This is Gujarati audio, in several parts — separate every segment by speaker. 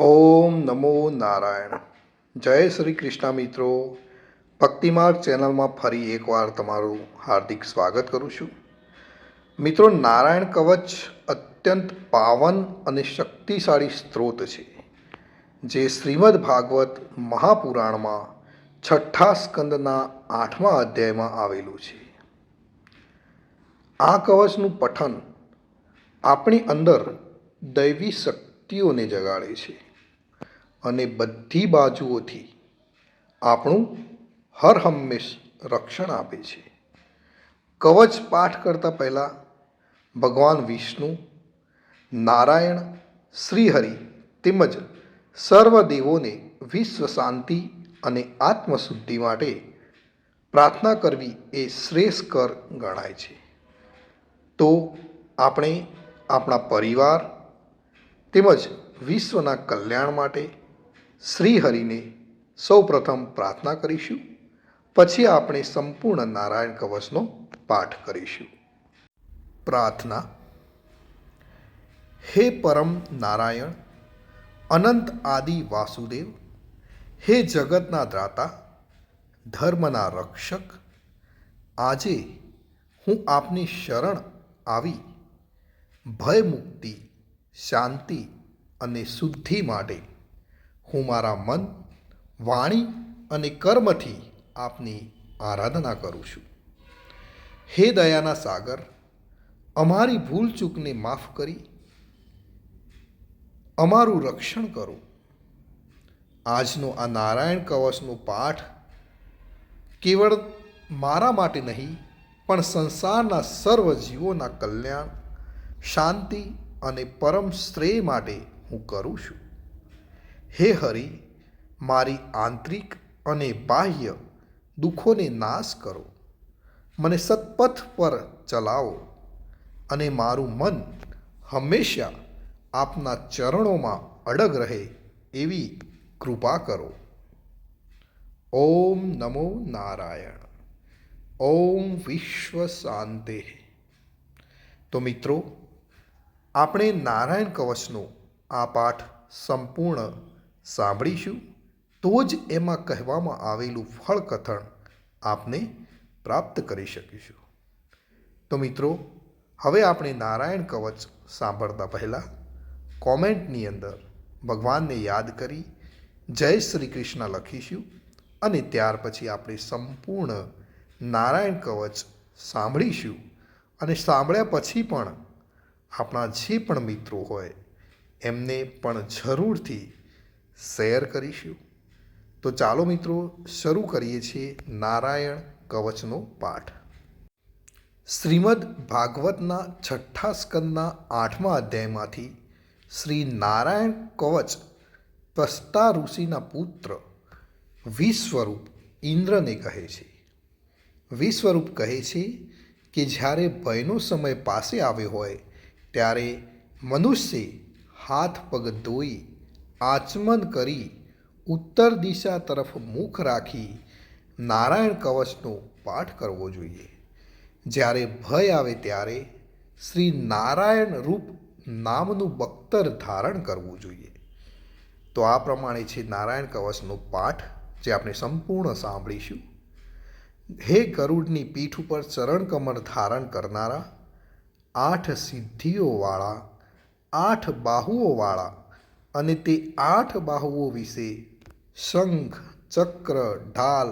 Speaker 1: ઓમ નમો નારાયણ. જય શ્રી કૃષ્ણ મિત્રો. ભક્તિમાર્ગ ચેનલમાં ફરી એકવાર તમારું હાર્દિક સ્વાગત કરું છું. મિત્રો, નારાયણ કવચ અત્યંત પાવન અને શક્તિશાળી સ્ત્રોત છે, જે શ્રીમદ ભાગવત મહાપુરાણમાં છઠ્ઠા સ્કંદના 8મા અધ્યાયમાં આવેલું છે. આ કવચનું પઠન આપણી અંદર દૈવી શક્તિઓને જગાડે છે અને બધી બાજુઓથી આપણું હર હંમેશ રક્ષણ આપે છે. કવચ પાઠ કરતાં પહેલાં ભગવાન વિષ્ણુ, નારાયણ, શ્રીહરિ તેમજ સર્વદેવોને વિશ્વ શાંતિ અને આત્મશુદ્ધિ માટે પ્રાર્થના કરવી એ શ્રેષ્ઠકર ગણાય છે. તો આપણે આપણા પરિવાર તેમજ વિશ્વના કલ્યાણ માટે શ્રીહરિને સૌપ્રથમ પ્રાર્થના કરીશું. પછી આપણે સંપૂર્ણ નારાયણ કવચનો પાઠ કરીશું. પ્રાર્થના. હે પરમ નારાયણ, અનંત આદિ વાસુદેવ, હે જગતના દ્રાતા, ધર્મના રક્ષક, આજે હું આપની શરણ આવી ભય મુક્તિ, શાંતિ અને શુદ્ધિ માટે હું મારા મન, વાણી અને કર્મથી આપની આરાધના કરું છું. હે દયાના સાગર, અમારી ભૂલ ચૂકને માફ કરી અમારું રક્ષણ કરો. આજનો આ નારાયણ કવચનો પાઠ કેવળ મારા માટે નહીં, પણ સંસારના સર્વ જીવોના કલ્યાણ, શાંતિ અને પરમ શ્રેય માટે હું કરું છું. હે હરિ, મારી આંતરિક અને બાહ્ય દુઃખોને નાશ કરો, મને સત્પથ પર ચલાવો અને મારું મન હંમેશા આપના ચરણોમાં અડગ રહે એવી કૃપા કરો. ઓમ નમો નારાયણ. ઓમ વિશ્વ શાંતિ. તો મિત્રો, આપણે નારાયણ કવચનો આ પાઠ સંપૂર્ણ સાંભળીશું, તો જ એમાં કહેવામાં આવેલું ફળકથન આપને પ્રાપ્ત કરી શકીશું. તો મિત્રો, હવે આપણે નારાયણ કવચ સાંભળતા પહેલાં કોમેન્ટની અંદર ભગવાનને યાદ કરી જય શ્રી કૃષ્ણ લખીશું અને ત્યાર પછી આપણે સંપૂર્ણ નારાયણ કવચ સાંભળીશું. અને સાંભળ્યા પછી પણ આપણા જે પણ મિત્રો હોય એમને પણ જરૂરથી શેર કરીશું. તો ચાલો મિત્રો, શરૂ કરીએ છીએ નારાયણ કવચનો પાઠ. શ્રીમદ ભાગવતના છઠ્ઠા સ્કંદના 8મા અધ્યાયમાંથી શ્રી નારાયણ કવચ ત્વષ્ટા ઋષિના પુત્ર વિશ્વરૂપ ઇન્દ્રને કહે છે. વિશ્વરૂપ કહે છે કે જ્યારે ભયનો સમય પાસે આવ્યો હોય ત્યારે મનુષ્ય હાથ પગ ધોઈ આચમન કરી ઉત્તર દિશા તરફ મુખ રાખી નારાયણ કવચનો પાઠ કરવો જોઈએ. જ્યારે ભય આવે ત્યારે શ્રી નારાયણ રૂપ નામનું બખ્તર ધારણ કરવું જોઈએ. તો આ પ્રમાણે છે નારાયણ કવચનો પાઠ, જે આપણે સંપૂર્ણ સાંભળીશું. હે ગરુડની પીઠ ઉપર ચરણ કમર ધારણ કરનારા, 8 સિદ્ધિઓવાળા, 8 બાહુઓવાળા અને તે 8 બાહુઓ વિશે શંખ, ચક્ર, ઢાલ,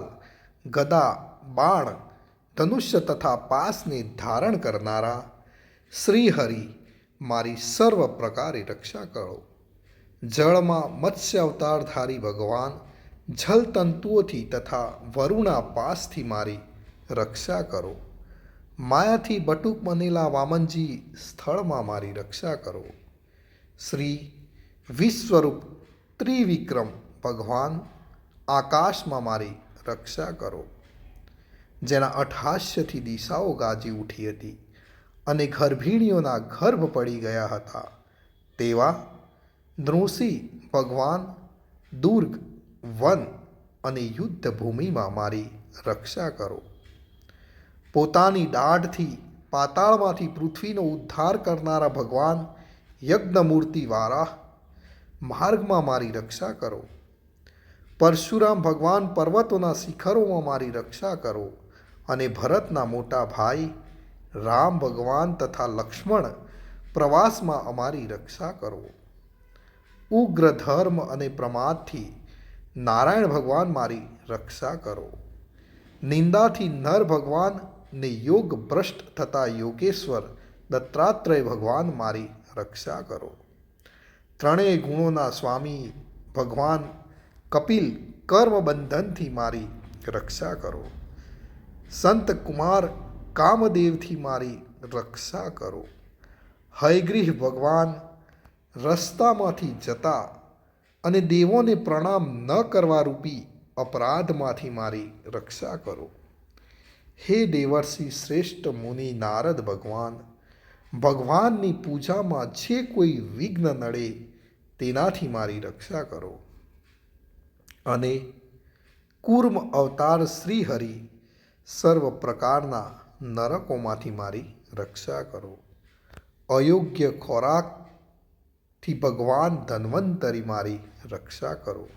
Speaker 1: ગદા, બાણ, ધનુષ્ય તથા પાસને ધારણ કરનારા શ્રીહરિ, મારી સર્વ પ્રકારે રક્ષા કરો. જળમાં મત્સ્ય અવતારધારી ભગવાન જલતંતુઓથી તથા વરુણા પાસથી મારી રક્ષા કરો. માયાથી બટુક બનેલા વામનજી સ્થળમાં મારી રક્ષા કરો. શ્રી વિશ્વરૂપ ત્રિવિક્રમ ભગવાન આકાશમાં મારી રક્ષા કરો. જેના અટ્ટહાસ્યથી દિશાઓ ગાજી ઉઠી હતી અને ગર્ભિણીઓના ગર્ભ પડી ગયા હતા, તેવા નૃસિંહ ભગવાન દુર્ગ, વન અને યુદ્ધ ભૂમિમાં મારી રક્ષા કરો. પોતાની દાઢથી પાતાળમાંથી પૃથ્વીનો ઉદ્ધાર કરનારા ભગવાન યજ્ઞમૂર્તિ વારાહ, માર્ગમાં મારી રક્ષા કરો. પરશુરામ ભગવાન પર્વતોના શિખરોમાં મારી રક્ષા કરો અને ભરતના મોટા ભાઈ રામ ભગવાન તથા લક્ષ્મણ પ્રવાસમાં અમારી રક્ષા કરો. ઉગ્ર ધર્મ અને પ્રમાદથી નારાયણ ભગવાન મારી રક્ષા કરો. નિંદાથી નર ભગવાન ને યોગ ભ્રષ્ટ થતા યોગેશ્વર દત્તાત્રેય ભગવાન મારી રક્ષા કરો. ત્રણેય ગુણોના સ્વામી ભગવાન કપિલ કર્મબંધનથી મારી રક્ષા કરો. સંત કુમાર કામદેવથી મારી રક્ષા કરો. હયગ્રીવ ભગવાન રસ્તામાંથી જતા અને દેવોને પ્રણામ ન કરવા રૂપી અપરાધમાંથી મારી રક્ષા કરો. હે દેવર્ષિ શ્રેષ્ઠ મુનિ નારદ ભગવાન, ભગવાનની પૂજામાં જે કોઈ વિઘ્ન નડે તેનાથી મારી રક્ષા કરો. અને કૂર્મ અવતાર શ્રીહરિ સર્વ પ્રકારના નરકોમાંથી મારી રક્ષા કરો. અયોગ્ય ખોરાકથી ભગવાન ધન્વંતરી મારી રક્ષા કરો.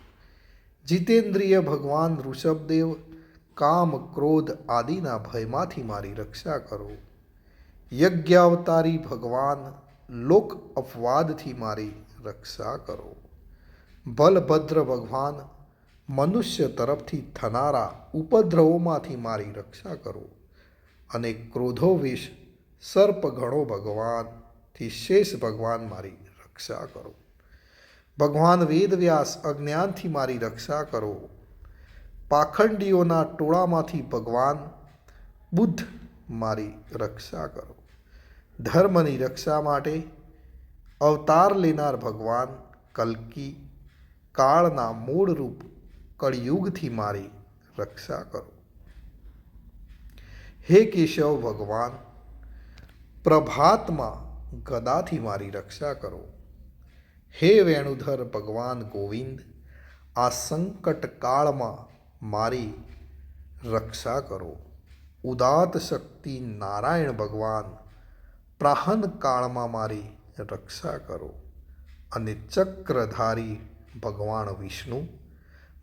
Speaker 1: જીતેન્દ્રિય ભગવાન ઋષભદેવ કામ ક્રોધ આદિના ભયમાંથી મારી રક્ષા કરો. યજ્ઞાવતારી ભગવાન લોક અપવાદથી મારી રક્ષા કરો. બલભદ્ર ભગવાન મનુષ્ય તરફથી થનારા ઉપદ્રવોમાંથી મારી રક્ષા કરો. અને ક્રોધોવેશ સર્પગણો ભગવાનથી શેષ ભગવાન મારી રક્ષા કરો. ભગવાન વેદવ્યાસ અજ્ઞાનથી મારી રક્ષા કરો. પાખંડીઓના ટોળામાંથી ભગવાન બુદ્ધ મારી રક્ષા કરો. ધર્મની રક્ષા માટે અવતાર લેનાર ભગવાન કલ્કી કાળના મૂળ રૂપ કળિયુગથી મારી રક્ષા કરો. હે કેશવ ભગવાન પ્રભાતમાં ગદાથી મારી રક્ષા કરો. હે વેણુધર ભગવાન ગોવિંદ આ સંકટ કાળમાં મારી રક્ષા કરો. ઉદાત શક્તિ નારાયણ ભગવાન પ્રાહન કાળમાં મારી રક્ષા કરો. અને ચક્રધારી ભગવાન વિષ્ણુ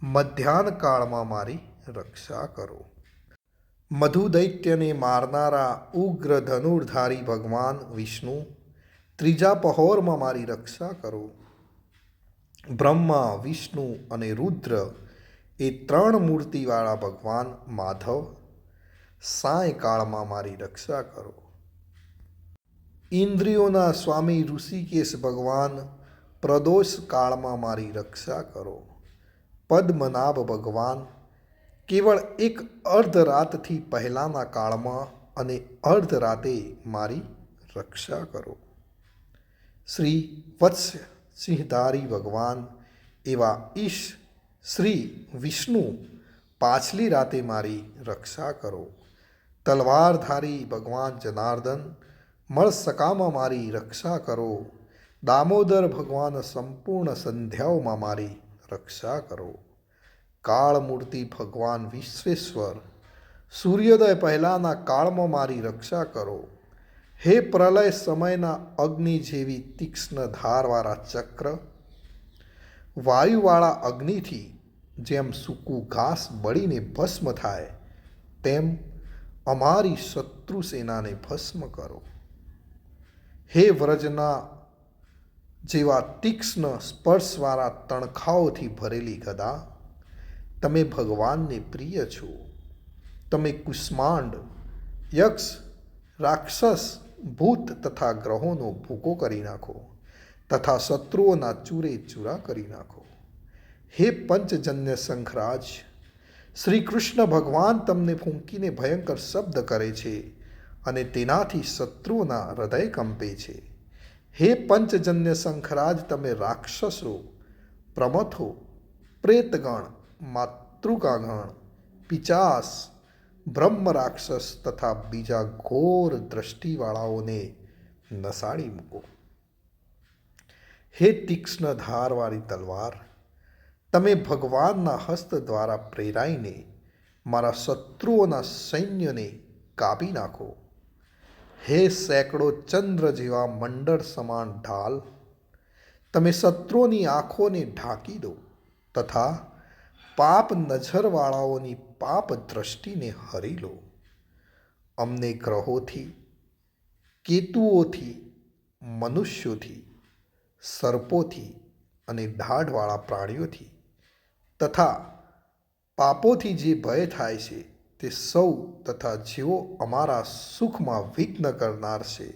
Speaker 1: મધ્યાહન કાળમાં મારી રક્ષા કરો. મધુ દૈત્યને મારનારા ઉગ્ર ધનુર્ધારી ભગવાન વિષ્ણુ ત્રીજા પહોરમાં મારી રક્ષા કરો. બ્રહ્મા વિષ્ણુ અને રુદ્ર એ ત્રણ મૂર્તિવાળા ભગવાન માધવ સાયંકાળમાં મારી રક્ષા કરો. ઇન્દ્રિયોના સ્વામી ઋષિકેશ ભગવાન પ્રદોષ કાળમાં મારી રક્ષા કરો. પદ્મનાભ ભગવાન કેવળ એક અર્ધરાતથી પહેલાંના કાળમાં અને અર્ધરાતે મારી રક્ષા કરો. શ્રી વત્સ સિંહધારી ભગવાન એવા ઈશ શ્રી વિષ્ણુ પાછલી રાતે મારી રક્ષા કરો. તલવારધારી ભગવાન જનાર્દન મળસકામાં મારી રક્ષા કરો. દામોદર ભગવાન સંપૂર્ણ સંધ્યાઓમાં મારી રક્ષા કરો. કાળમૂર્તિ ભગવાન વિશ્વેશ્વર સૂર્યોદય પહેલાંના કાળમાં મારી રક્ષા કરો. હે પ્રલય સમયના અગ્નિ જેવી તીક્ષ્ણ ધારવાળા ચક્ર, વાયુવાળા અગ્નિથી જેમ સૂકું ઘાસ બળીને ભસ્મ થાય તેમ અમારી શત્રુ સેનાને ભસ્મ કરો. હે વ્રજના જેવા તીક્ષ્ણ સ્પર્શવાળા તણખાઓથી ભરેલી ગદા, તમે ભગવાનને પ્રિય છો. તમે કુષ્માંડ યક્ષ રાક્ષસ ભૂત તથા ગ્રહોનો ભૂકો કરી નાખો તથા શત્રુઓના ચૂરે ચૂરા કરી નાખો. હે પંચજન્ય શંખરાજ, શ્રી કૃષ્ણ ભગવાન તમને ફૂંકીને ભયંકર શબ્દ કરે છે અને તેનાથી શત્રુઓના હૃદય કંપે છે. હે પંચજન્ય શંખરાજ, તમે રાક્ષસો, પ્રમથો, પ્રેતગણ, માતૃકાગણ, પિચાસ, બ્રહ્મ રાક્ષસ તથા બીજા ઘોર દ્રષ્ટિવાળાઓને નસાડી મૂકો. હે તીક્ષ્ણ ધારવાળી તલવાર, તમે ભગવાનના હસ્ત દ્વારા પ્રેરાઈને મારા શત્રુઓના સૈન્યને કાપી નાખો. હે સેંકડો ચંદ્ર જેવા મંડળ સમાન ઢાલ, તમે શત્રુઓની આંખોને ઢાંકી દો તથા પાપ નજરવાળાઓની પાપ દ્રષ્ટિને હરી લો. અમને ગ્રહોથી, કેતુઓથી, મનુષ્યોથી, સર્પોથી અને દાઢવાળા પ્રાણીઓથી તથા પાપોથી જે ભય થાય છે તે સૌ તથા જેઓ અમારા સુખમાં વિઘ્ન કરનાર છે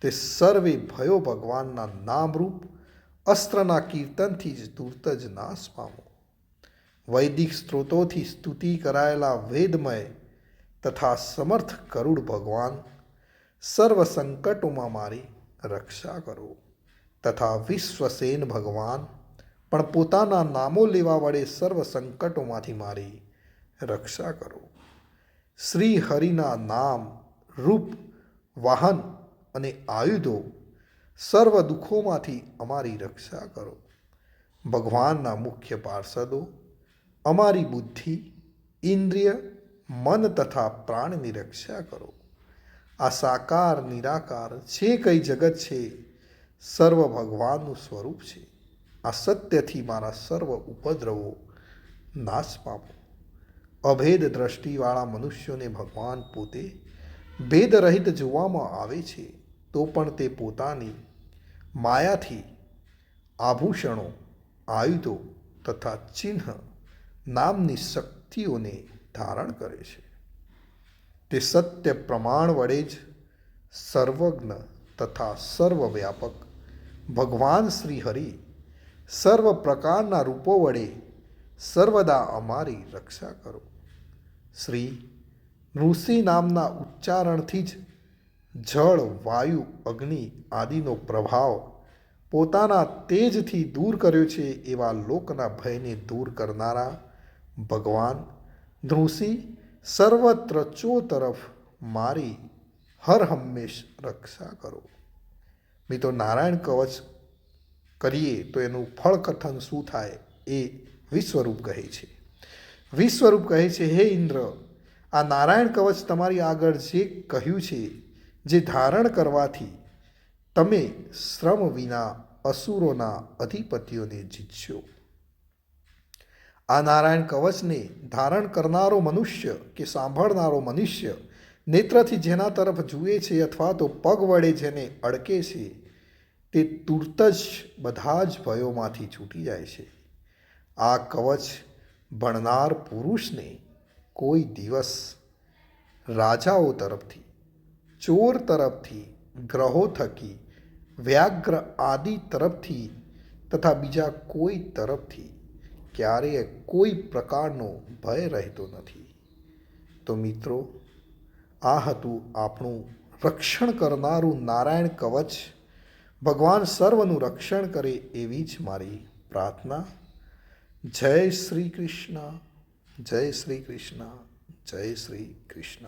Speaker 1: તે સર્વે ભયો ભગવાનના નામરૂપ અસ્ત્રના કીર્તનથી જ તુરત જ નાશ પામો. વૈદિક સ્ત્રોતોથી સ્તુતિ કરાયેલા વેદમય તથા સમર્થ ગરુડ ભગવાન સર્વ સંકટોમાં મારી રક્ષા કરો તથા વિશ્વસેન ભગવાન પણ પોતાના નામો લેવા વડે સર્વ સંકટોમાંથી મારી રક્ષા કરો. શ્રી હરિના નામ, રૂપ, વાહન અને આયુધો સર્વ દુઃખોમાંથી અમારી રક્ષા કરો. ભગવાનના મુખ્ય પાર્ષદો અમારી બુદ્ધિ, ઇન્દ્રિય, મન તથા પ્રાણની રક્ષા કરો. આ સાકાર નિરાકાર જે કંઈ જગત છે સર્વ ભગવાનનું સ્વરૂપ છે. આ સત્યથી મારા સર્વ ઉપદ્રવો નાશ પામો. અભેદ દ્રષ્ટિવાળા મનુષ્યોને ભગવાન પોતે ભેદરહિત જોવામાં આવે છે તો પણ તે પોતાની માયાથી આભૂષણો, આયુધો તથા ચિહ્ન નામની શક્તિઓને ધારણ કરે છે. તે સત્ય પ્રમાણ વડે જ સર્વજ્ઞ તથા સર્વવ્યાપક ભગવાન શ્રી હરિ સર્વ પ્રકારના રૂપો વડે સર્વદા અમારી રક્ષા કરો. શ્રી નૃસિંહ નામના ઉચ્ચારણથી જ જળ, વાયુ, અગ્નિ આદિનો પ્રભાવ પોતાના તેજથી દૂર કર્યો છે એવા લોકના ભયને દૂર કરનારા ભગવાન નૃસિંહ સર્વત્ર ચોતરફ મારી હર હંમેશ રક્ષા કરો. મિત્રો, નારાયણ કવચ કરીએ તો એનું ફળ કથન શું થાય એ વિશ્વરૂપ કહે છે. વિશ્વરૂપ કહે છે, હે ઇન્દ્ર, આ નારાયણ કવચ તમારી આગળ જે કહ્યું છે, જે ધારણ કરવાથી તમે શ્રમ વિના અસુરોના અધિપતિઓને જીતશો. આ નારાયણ કવચને ધારણ કરનારો મનુષ્ય કે સાંભળનારો મનુષ્ય નેત્રથી જેના તરફ જુએ છે અથવા તો પગ વડે જેને અડકે છે તે તુરત જ બધા જ ભયોમાંથી છૂટી જાય છે. આ કવચ ભણનાર પુરુષને કોઈ દિવસ રાજાઓ તરફથી, ચોર તરફથી, ગ્રહો થકી, વ્યાઘ્ર આદિ તરફથી તથા બીજા કોઈ તરફથી ક્યારેય કોઈ પ્રકારનો ભય રહેતો નથી. તો મિત્રો, આ હતું આપણું રક્ષણ કરનારું નારાયણ કવચ. ભગવાન સર્વનું રક્ષણ કરે એવી જ મારી પ્રાર્થના. જય શ્રી કૃષ્ણ, જય શ્રી કૃષ્ણ, જય શ્રી કૃષ્ણ.